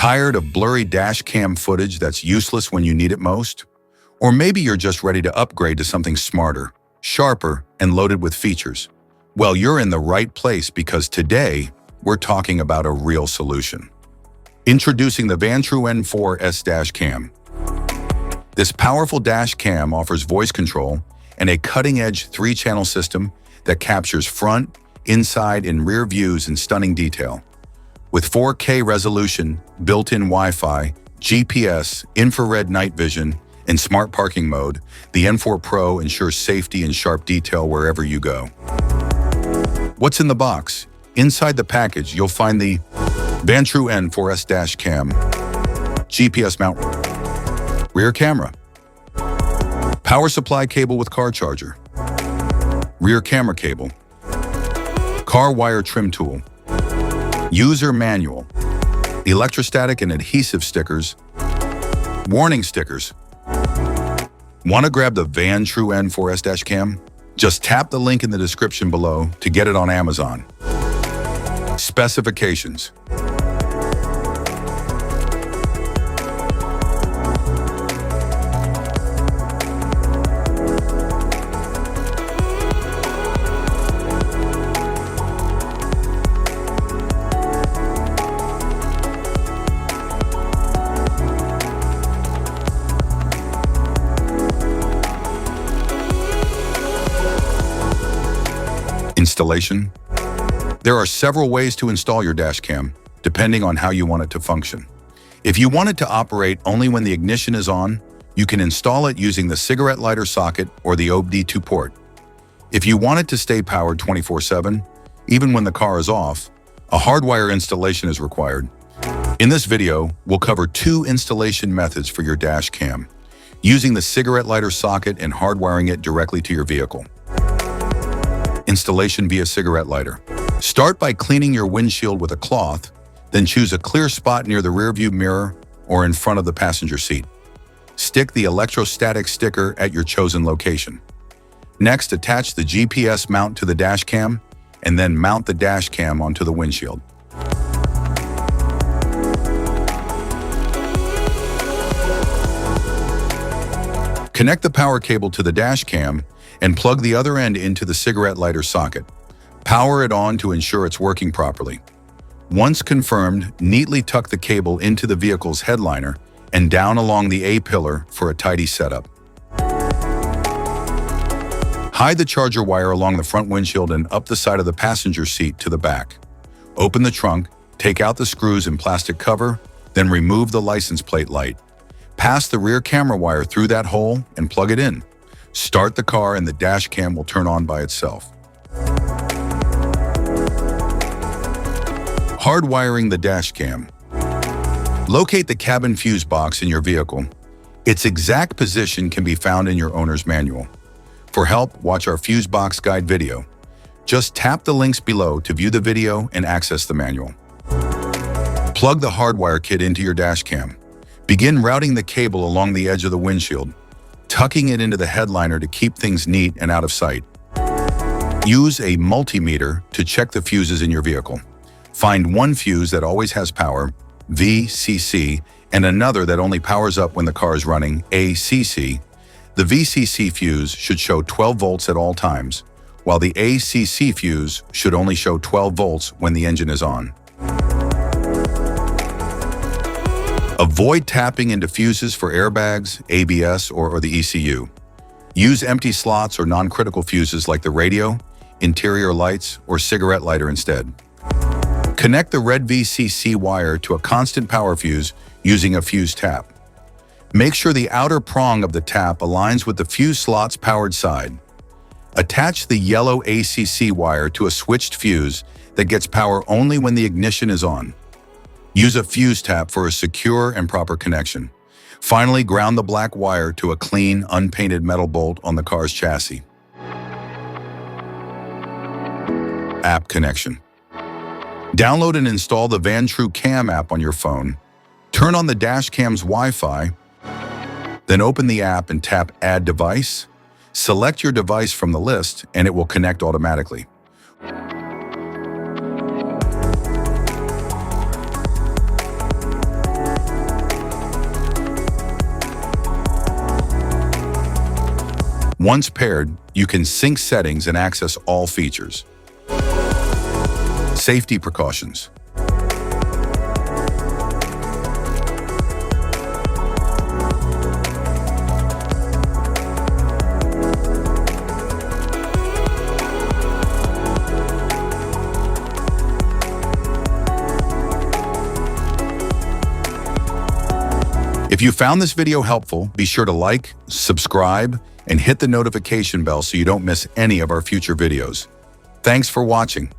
Tired of blurry dash cam footage that's useless when you need it most? Or maybe you're just ready to upgrade to something smarter, sharper, and loaded with features. Well, you're in the right place because today, we're talking about a real solution. Introducing the Vantrue N4S Dash Cam. This powerful dash cam offers voice control and a cutting-edge 3-channel system that captures front, inside, and rear views in stunning detail. With 4K resolution, built-in Wi-Fi, GPS, infrared night vision, and smart parking mode, the N4 Pro ensures safety and sharp detail wherever you go. What's in the box? Inside the package, you'll find the Vantrue N4S Dash Cam, GPS mount, rear camera, power supply cable with car charger, rear camera cable, car wire trim tool, user manual, electrostatic and adhesive stickers, warning stickers. Want to grab the Vantrue N4S Dash Cam? Just tap the link in the description below to get it on Amazon. Specifications. Installation. There are several ways to install your dash cam, depending on how you want it to function. If you want it to operate only when the ignition is on, you can install it using the cigarette lighter socket or the OBD2 port. If you want it to stay powered 24/7, even when the car is off, a hardwire installation is required. In this video, we'll cover 2 installation methods for your dash cam, using the cigarette lighter socket and hardwiring it directly to your vehicle. Installation via cigarette lighter. Start by cleaning your windshield with a cloth, then choose a clear spot near the rearview mirror or in front of the passenger seat. Stick the electrostatic sticker at your chosen location. Next, attach the GPS mount to the dash cam and then mount the dash cam onto the windshield. Connect the power cable to the dash cam and plug the other end into the cigarette lighter socket. Power it on to ensure it's working properly. Once confirmed, neatly tuck the cable into the vehicle's headliner and down along the A-pillar for a tidy setup. Hide the charger wire along the front windshield and up the side of the passenger seat to the back. Open the trunk, take out the screws and plastic cover, then remove the license plate light. Pass the rear camera wire through that hole and plug it in. Start the car and the dash cam will turn on by itself. Hardwiring the dash cam. Locate the cabin fuse box in your vehicle. Its exact position can be found in your owner's manual. For help, watch our fuse box guide video. Just tap the links below to view the video and access the manual. Plug the hardwire kit into your dash cam. Begin routing the cable along the edge of the windshield, tucking it into the headliner to keep things neat and out of sight. Use a multimeter to check the fuses in your vehicle. Find one fuse that always has power, VCC, and another that only powers up when the car is running, ACC. The VCC fuse should show 12 volts at all times, while the ACC fuse should only show 12 volts when the engine is on. Avoid tapping into fuses for airbags, ABS, or the ECU. Use empty slots or non-critical fuses like the radio, interior lights, or cigarette lighter instead. Connect the red VCC wire to a constant power fuse using a fuse tap. Make sure the outer prong of the tap aligns with the fuse slot's powered side. Attach the yellow ACC wire to a switched fuse that gets power only when the ignition is on. Use a fuse tap for a secure and proper connection. Finally, ground the black wire to a clean, unpainted metal bolt on the car's chassis. App connection. Download and install the Vantrue Cam app on your phone. Turn on the dash cam's Wi-Fi, then open the app and tap Add Device. Select your device from the list and it will connect automatically. Once paired, you can sync settings and access all features. Safety precautions. If you found this video helpful, be sure to like, subscribe, and hit the notification bell so you don't miss any of our future videos. Thanks for watching.